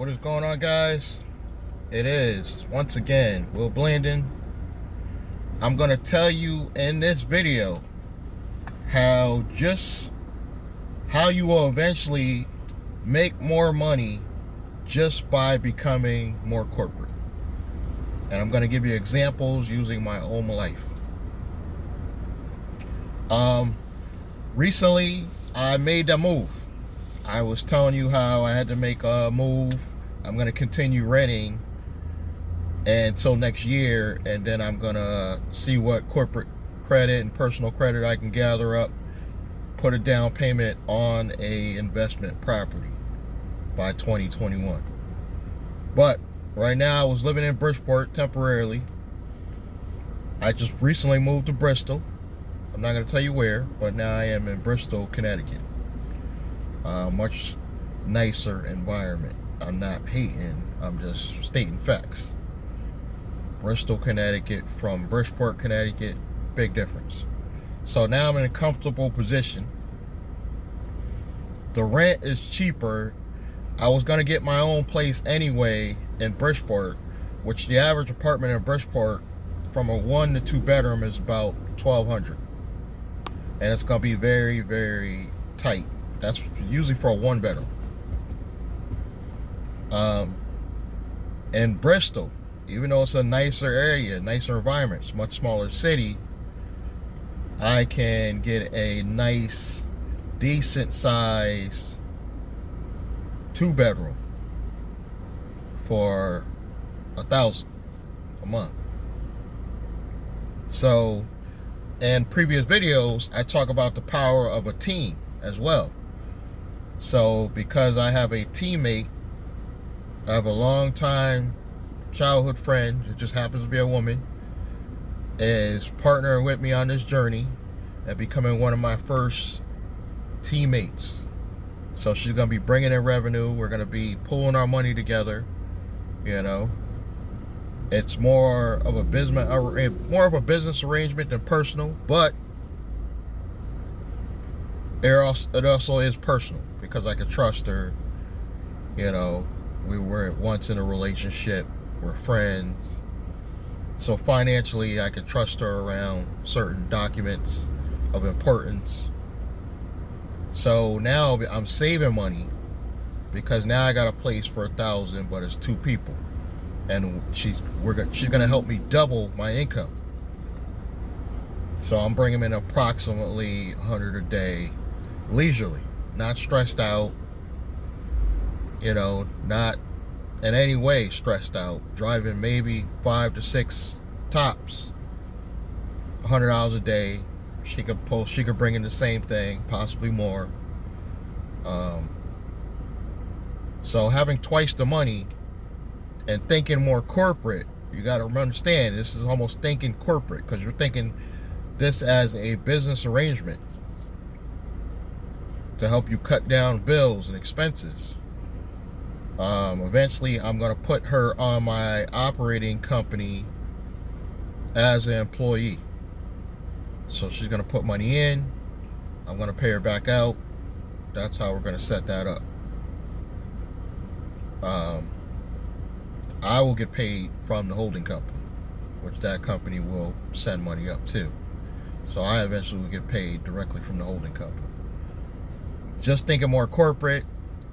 What is going on, guys? It is once again Will Blandon. I'm gonna tell you in this video how you will eventually make more money just by becoming more corporate. And I'm gonna give you examples using my own life. Recently I made that move. I was telling you how I had to make a move. I'm going to continue renting until next year, and then I'm going to see what corporate credit and personal credit I can gather up, put a down payment on a investment property by 2021. But right now I was living in Bridgeport temporarily. I just recently moved to Bristol. I'm not going to tell you where, but now I am in Bristol, Connecticut. Much nicer environment. I'm not hating, I'm just stating facts. Bristol, Connecticut from Bridgeport, Connecticut, big difference. So now I'm in a comfortable position. The rent is cheaper. I was going to get my own place anyway in Bridgeport, which the average apartment in Bridgeport from a 1 to 2 bedroom is about $1,200. And it's going to be very, very tight. That's usually for a 1 bedroom. In Bristol, even though it's a nicer area, nicer environment, it's a much smaller city, I can get a nice, decent size 2 bedroom for $1,000 a month. So, in previous videos, I talk about the power of a team as well. So because I have a teammate, I have a long time childhood friend, it just happens to be a woman, is partnering with me on this journey and becoming one of my first teammates. So she's going to be bringing in revenue. We're going to be pulling our money together. You know, it's more of a business arrangement than personal, but it also is personal because I can trust her. You know, we were once in a relationship, we're friends. So financially, I can trust her around certain documents of importance. So now I'm saving money because now I got a place for $1,000, but it's 2 people, and she's gonna help me double my income. So I'm bringing in approximately $100 a day, leisurely, not stressed out, you know, not in any way stressed out, driving maybe 5 to 6 tops, $100 a day. She could bring in the same thing, possibly more. So having twice the money and thinking more corporate, you got to understand this is almost thinking corporate because you're thinking this as a business arrangement to help you cut down bills and expenses. Eventually I'm going to put her on my operating company as an employee. So she's going to put money in, I'm going to pay her back out. That's how we're going to set that up. I will get paid from the holding company, which that company will send money up to. So I eventually will get paid directly from the holding company. Just thinking more corporate.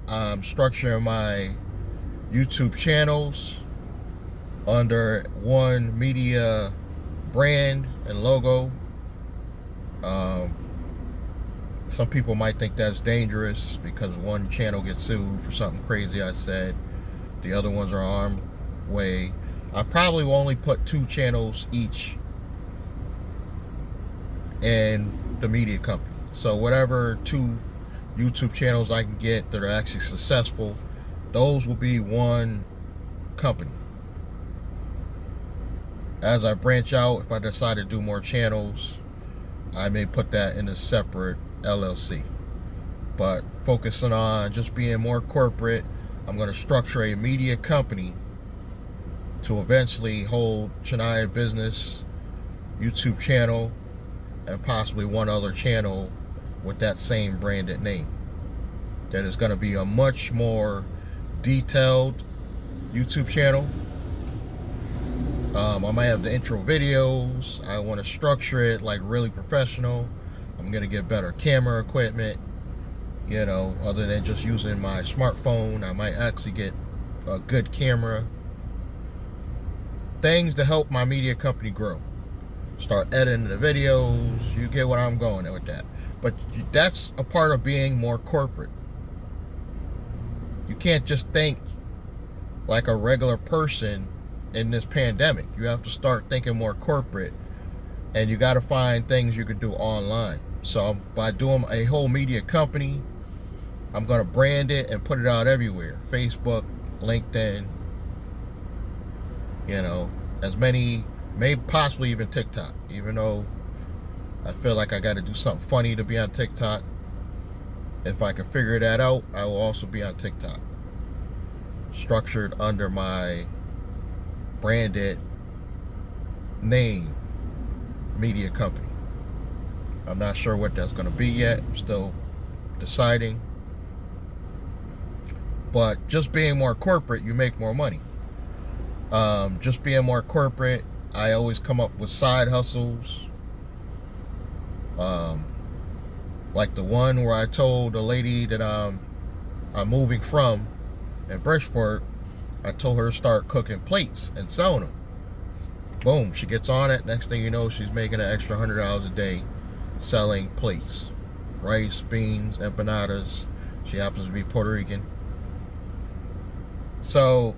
I'm structuring my YouTube channels under one media brand and logo. Some people might think that's dangerous because one channel gets sued for something crazy I said. The other ones are armed way. I probably will only put 2 channels each in the media company. So whatever 2 YouTube channels I can get that are actually successful, those will be one company. As I branch out, if I decide to do more channels, I may put that in a separate LLC. But focusing on just being more corporate, I'm going to structure a media company to eventually hold Chennai Business YouTube channel and possibly one other channel with that same branded name. That is going to be a much more detailed YouTube channel. I might have the intro videos. I want to structure it like really professional. I'm going to get better camera equipment, you know, other than just using my smartphone. I might actually get a good camera. Things to help my media company grow. Start editing the videos. You get what I'm going at with that. But that's a part of being more corporate. You can't just think like a regular person in this pandemic. You have to start thinking more corporate, and you got to find things you can do online. So by doing a whole media company, I'm going to brand it and put it out everywhere. Facebook, LinkedIn, you know, as many, maybe possibly even TikTok, even though I feel like I got to do something funny to be on TikTok. If I can figure that out, I will also be on TikTok, structured under my branded name media company. I'm not sure what that's going to be yet. I'm still deciding. But just being more corporate, you make more money. Just being more corporate, I always come up with side hustles. Like the one where I told the lady that I'm moving from in Bristol, I told her to start cooking plates and selling them. Boom, she gets on it. Next thing you know, she's making an extra $100 a day selling plates. Rice, beans, empanadas. She happens to be Puerto Rican. So,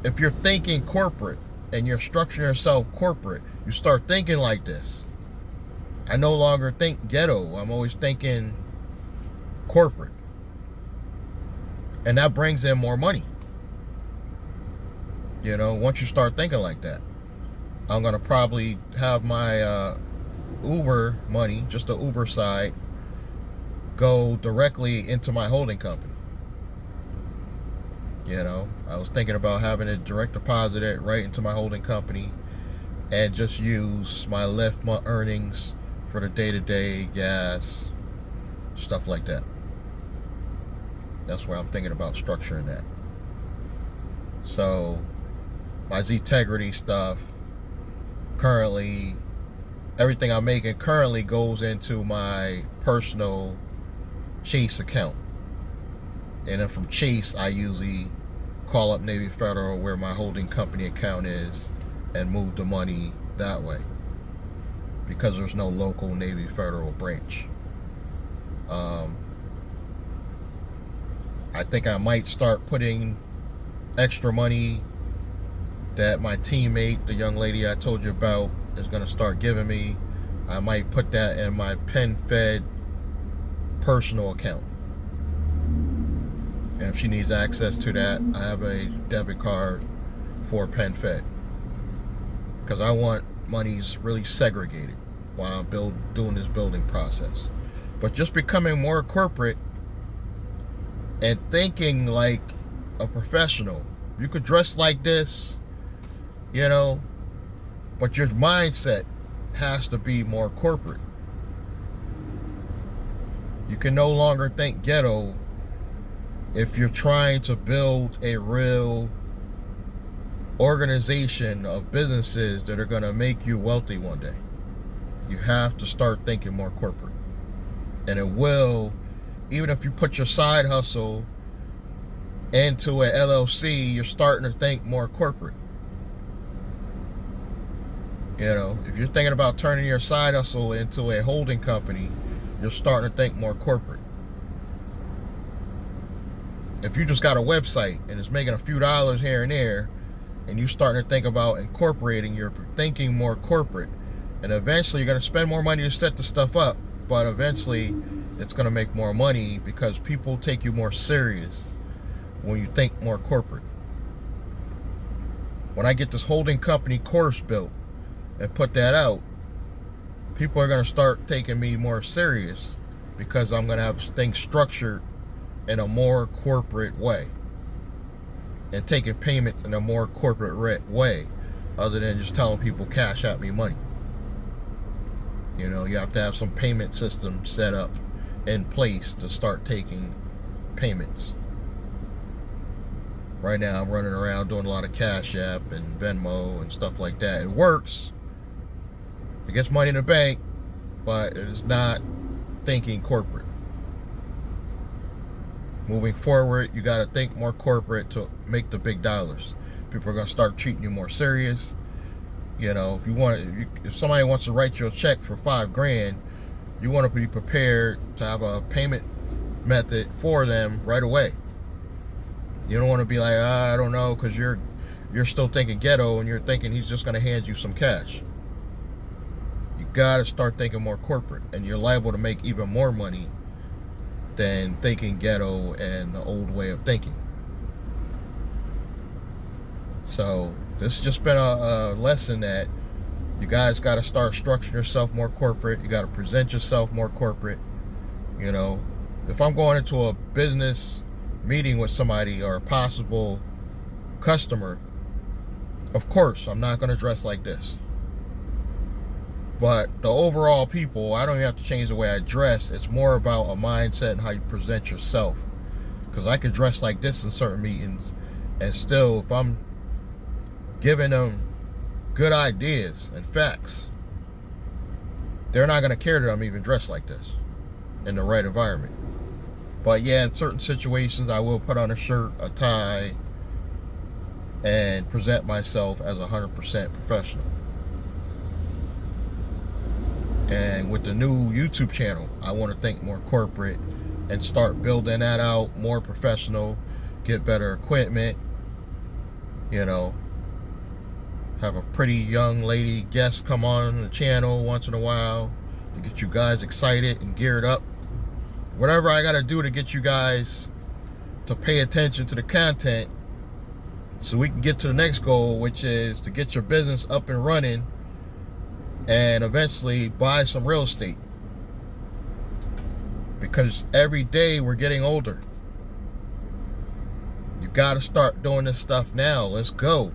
if you're thinking corporate and you're structuring yourself corporate, you start thinking like this. I no longer think ghetto. I'm always thinking corporate. And that brings in more money. You know, once you start thinking like that, I'm going to probably have my Uber money, just the Uber side, go directly into my holding company. You know, I was thinking about having it direct deposited right into my holding company and just use my Lyft earnings for the day-to-day gas, stuff like that. That's where I'm thinking about structuring that. So my Z-Tegrity stuff, currently, everything I'm making currently goes into my personal Chase account. And then from Chase, I usually call up Navy Federal, where my holding company account is, and move the money that way, because there's no local Navy Federal branch. I think I might start putting extra money that my teammate, the young lady I told you about, is going to start giving me. I might put that in my PenFed personal account. And if she needs access to that, I have a debit card for PenFed, because I want monies really segregated while I'm doing this building process. But just becoming more corporate and thinking like a professional. You could dress like this, you know, but your mindset has to be more corporate. You can no longer think ghetto if you're trying to build a real organization of businesses that are going to make you wealthy one day. You have to start thinking more corporate. And it will, even if you put your side hustle into an LLC, you're starting to think more corporate. You know, if you're thinking about turning your side hustle into a holding company, you're starting to think more corporate. If you just got a website and it's making a few dollars here and there, and you starting to think about incorporating, you're thinking more corporate. And eventually you're going to spend more money to set the stuff up, but eventually it's going to make more money because people take you more serious when you think more corporate. When I get this holding company course built and put that out, people are going to start taking me more serious because I'm going to have things structured in a more corporate way and taking payments in a more corporate way, other than just telling people cash out me money. You know, you have to have some payment system set up in place to start taking payments. Right now I'm running around doing a lot of Cash App and Venmo and stuff like that. It works. It gets money in the bank, but it is not thinking corporate. Moving forward, you got to think more corporate to make the big dollars. People are going to start treating you more serious. You know, if somebody wants to write you a check for $5,000, you want to be prepared to have a payment method for them right away. You don't want to be like, I don't know, because you're still thinking ghetto and you're thinking he's just going to hand you some cash. You got to start thinking more corporate, and you're liable to make even more money than thinking ghetto and the old way of thinking. So this has just been a lesson that you guys got to start structuring yourself more corporate. You got to present yourself more corporate. You know, if I'm going into a business meeting with somebody or a possible customer, of course I'm not going to dress like this. But the overall people, I don't even have to change the way I dress. It's more about a mindset and how you present yourself. Because I could dress like this in certain meetings, and still, if I'm giving them good ideas and facts, they're not going to care that I'm even dressed like this in the right environment. But yeah, in certain situations, I will put on a shirt, a tie, and present myself as 100% professional. And with the new YouTube channel, I want to think more corporate and start building that out more professional, get better equipment, you know, have a pretty young lady guest come on the channel once in a while to get you guys excited and geared up. Whatever I got to do to get you guys to pay attention to the content so we can get to the next goal, which is to get your business up and running and eventually buy some real estate. Because every day we're getting older. You got to start doing this stuff now. Let's go.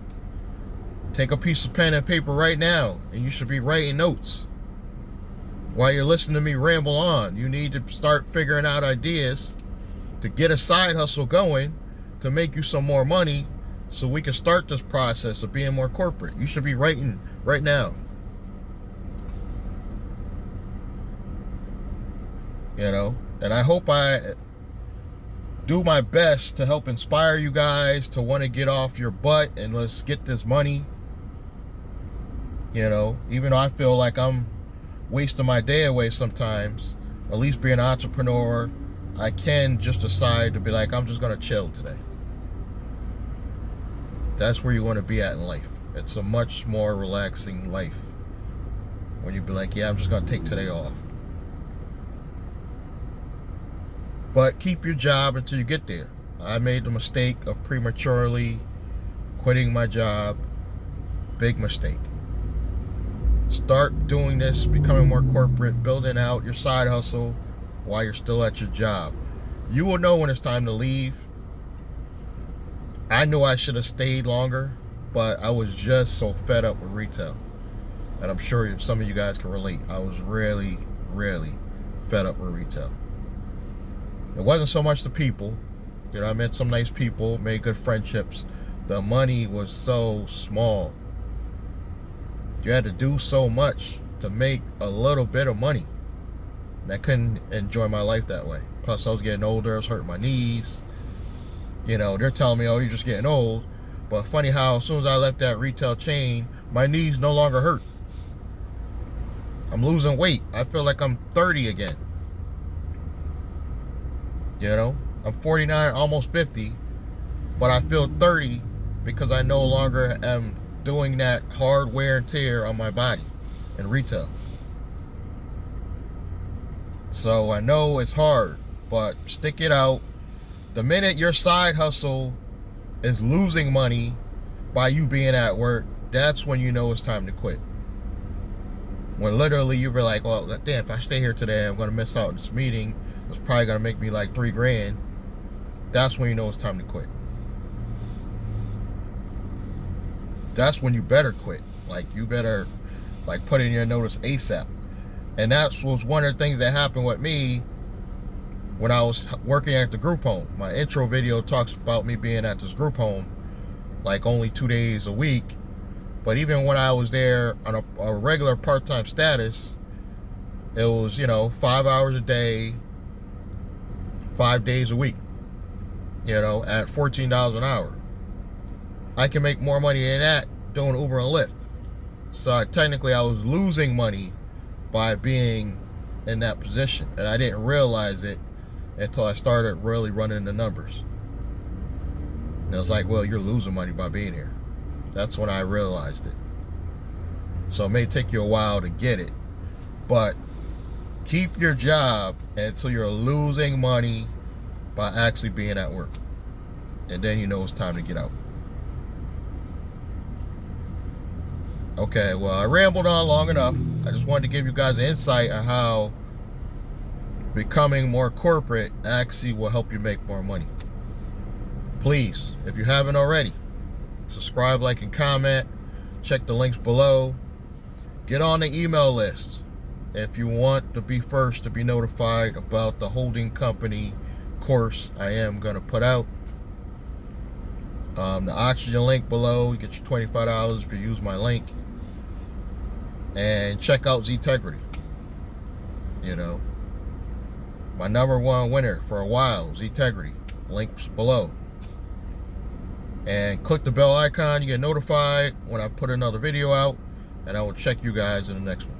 Take a piece of pen and paper right now, and you should be writing notes. While you're listening to me ramble on, you need to start figuring out ideas to get a side hustle going to make you some more money so we can start this process of being more corporate. You should be writing right now. You know, and I hope I do my best to help inspire you guys to want to get off your butt and let's get this money. You know, even though I feel like I'm wasting my day away sometimes, at least being an entrepreneur, I can just decide to be like, I'm just going to chill today. That's where you want to be at in life. It's a much more relaxing life when you be like, yeah, I'm just going to take today off. But keep your job until you get there. I made the mistake of prematurely quitting my job. Big mistake. Start doing this, becoming more corporate, building out your side hustle while you're still at your job. You will know when it's time to leave. I knew I should have stayed longer, but I was just so fed up with retail. And I'm sure some of you guys can relate. I was really, really fed up with retail. It wasn't so much the people. You know, I met some nice people, made good friendships. The money was so small. You had to do so much to make a little bit of money. And I couldn't enjoy my life that way. Plus, I was getting older. I was hurting my knees. You know, they're telling me, oh, you're just getting old. But funny how as soon as I left that retail chain, my knees no longer hurt. I'm losing weight. I feel like I'm 30 again. You know, I'm 49, almost 50, but I feel 30 because I no longer am doing that hard wear and tear on my body in retail. So I know it's hard, but stick it out. The minute your side hustle is losing money by you being at work, that's when you know it's time to quit. When literally you be like, well, damn, if I stay here today, I'm going to miss out on this meeting. It's probably going to make me like $3,000. That's when you know it's time to quit. That's when you better quit. Like, you better like put in your notice ASAP. And that was one of the things that happened with me. when I was working at the group home. My intro video talks about me being at this group home like only 2 days a week. But even when I was there on a regular part-time status, it was, 5 hours a day, 5 days a week, at $14 an hour. I can make more money than that doing Uber and Lyft. So technically I was losing money by being in that position. And I didn't realize it until I started really running the numbers. And I was like, well, you're losing money by being here. That's when I realized it. So it may take you a while to get it, but keep your job until you're losing money by actually being at work. And then it's time to get out. Okay, well, I rambled on long enough. I just wanted to give you guys an insight on how becoming more corporate actually will help you make more money. Please, if you haven't already, subscribe, like, and comment. Check the links below. Get on the email list if you want to be first to be notified about the holding company course I am going to put out. The oxygen link below, you get your $25 if you use my link. And check out Zetegrity. My #1 winner for a while, Zetegrity. Links below. And click the bell icon, you get notified when I put another video out, and I will check you guys in the next one.